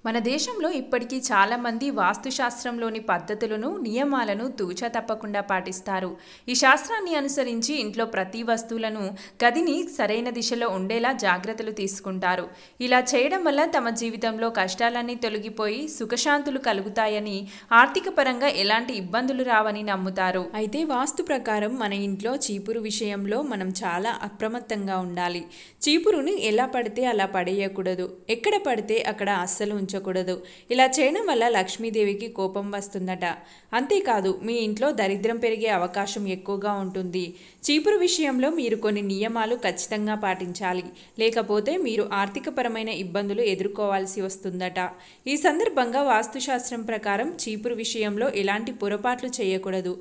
మన దేశంలో ఇప్పటికీ చాలామంది వాస్తుశాస్త్రంలోని పద్ధతులను నియమాలను తూచా తప్పకుండా పాటిస్తారు. ఈ శాస్త్రాన్ని అనుసరించి ఇంట్లో ప్రతి వస్తువులను గదిని సరైన దిశలో ఉండేలా జాగ్రత్తలు తీసుకుంటారు. ఇలా చేయడం వల్ల తమ జీవితంలో కష్టాలన్నీ తొలగిపోయి సుఖశాంతులు కలుగుతాయని, ఆర్థిక పరంగా ఎలాంటి ఇబ్బందులు రావని నమ్ముతారు. అయితే వాస్తు ప్రకారం మన ఇంట్లో చీపురు విషయంలో మనం చాలా అప్రమత్తంగా ఉండాలి. చీపురుని ఎలా పడితే అలా పడేయకూడదు, ఎక్కడ పడితే అక్కడ అస్సలు ఉంచకూడదు. ఇలా చేయడం వల్ల లక్ష్మీదేవికి కోపం వస్తుందట. అంతేకాదు, మీ ఇంట్లో దరిద్రం పెరిగే అవకాశం ఎక్కువగా ఉంటుంది. చీపురు విషయంలో మీరు కొన్ని నియమాలు ఖచ్చితంగా పాటించాలి, లేకపోతే మీరు ఆర్థికపరమైన ఇబ్బందులు ఎదుర్కోవాల్సి వస్తుందట. ఈ సందర్భంగా వాస్తుశాస్త్రం ప్రకారం చీపురు విషయంలో ఎలాంటి పొరపాట్లు చేయకూడదు,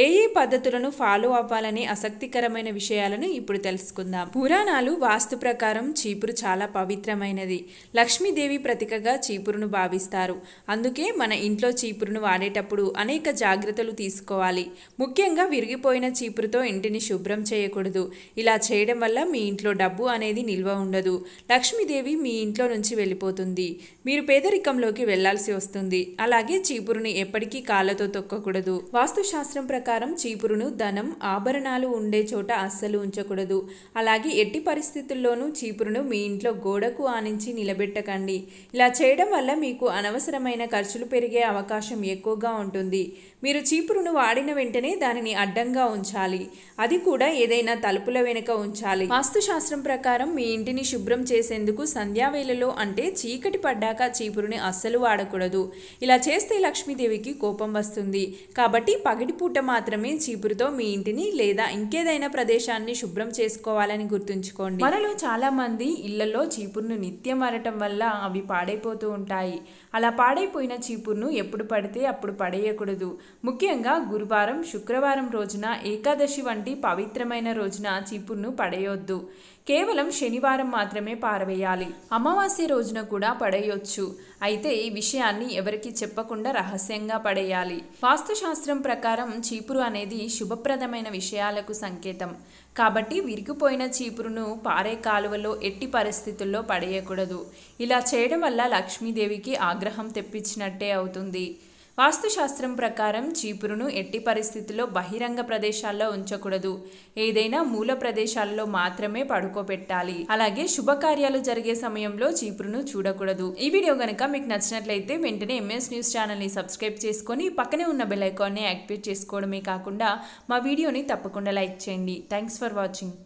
ఏ పద్ధతులను ఫాలో అవ్వాలనే ఆసక్తికరమైన విషయాలను ఇప్పుడు తెలుసుకుందాం. పురాణాలు వాస్తు ప్రకారం చీపురు చాలా పవిత్రమైనది. లక్ష్మీదేవి ప్రతీకగా చీపురును భావిస్తారు. అందుకే మన ఇంట్లో చీపురును వాడేటప్పుడు అనేక జాగ్రత్తలు తీసుకోవాలి. ముఖ్యంగా విరిగిపోయిన చీపురుతో ఇంటిని శుభ్రం చేయకూడదు. ఇలా చేయడం వల్ల మీ ఇంట్లో డబ్బు అనేది నిల్వ ఉండదు. లక్ష్మీదేవి మీ ఇంట్లో నుంచి వెళ్ళిపోతుంది. మీరు పేదరికంలోకి వెళ్లాల్సి వస్తుంది. అలాగే చీపురుని ఎప్పటికీ కాళ్ళతో తొక్కకూడదు. వాస్తుశాస్త్రం ప్రకారం చీపురును ధనం, ఆభరణాలు ఉండే చోట అస్సలు ఉంచకూడదు. అలాగే ఎట్టి పరిస్థితుల్లోనూ చీపురును మీ ఇంట్లో గోడకు ఆనించి నిలబెట్టకండి. ఇలా చేయడం వల్ల మీకు అనవసరమైన ఖర్చులు పెరిగే అవకాశం ఎక్కువగా ఉంటుంది. మీరు చీపురును వాడిన వెంటనే దానిని అడ్డంగా ఉంచాలి, అది కూడా ఏదైనా తలుపుల వెనుక ఉంచాలి. వాస్తుశాస్త్రం ప్రకారం మీ ఇంటిని శుభ్రం చేసేందుకు సంధ్యావేళలో, అంటే చీకటి పడ్డాక చీపురుని అస్సలు వాడకూడదు. ఇలా చేస్తే లక్ష్మీదేవికి కోపం వస్తుంది. కాబట్టి పగటిపూట మాత్రమే చీపురుతో మీ ఇంటిని లేదా ఇంకేదైనా ప్రదేశాన్ని శుభ్రం చేసుకోవాలని గుర్తుంచుకోండి. మనలో చాలా మంది ఇళ్లలో చీపురును నిత్యం వాడటం వల్ల అవి పాడైపోతూ ఉంటాయి. అలా పాడైపోయిన చీపురును ఎప్పుడు పడితే అప్పుడు పడేయకూడదు. ముఖ్యంగా గురువారం, శుక్రవారం రోజున, ఏకాదశి వంటి పవిత్రమైన రోజున చీపురును పడేయొద్దు. కేవలం శనివారం మాత్రమే పారవేయాలి. అమావాస్య రోజున కూడా పడేయొచ్చు. అయితే ఈ విషయాన్ని ఎవరికి చెప్పకుండా రహస్యంగా పడేయాలి. వాస్తుశాస్త్రం ప్రకారం చీపురు అనేది శుభప్రదమైన విషయాలకు సంకేతం. కాబట్టి విరిగిపోయిన చీపురును పారే కాలువలో ఎట్టి పరిస్థితుల్లో పడేయకూడదు. ఇలా చేయడం వల్ల లక్ష్మీదేవికి ఆగ్రహం తెప్పించినట్టే అవుతుంది. వాస్తుశాస్త్రం ప్రకారం చీపురును ఎట్టి పరిస్థితుల్లో బహిరంగ ప్రదేశాల్లో ఉంచకూడదు. ఏదైనా మూల ప్రదేశాల్లో మాత్రమే పడుకోబెట్టాలి. అలాగే శుభకార్యాలు జరిగే సమయంలో చీపురును చూడకూడదు. ఈ వీడియో గనుక మీకు నచ్చినట్లయితే వెంటనే ఎంఎస్ న్యూస్ ఛానల్ని సబ్స్క్రైబ్ చేసుకొని పక్కనే ఉన్న బెల్ ఐకాన్ని యాక్టివేట్ చేసుకోవడమే కాకుండా మా వీడియోని తప్పకుండా లైక్ చేయండి. Thanks for watching.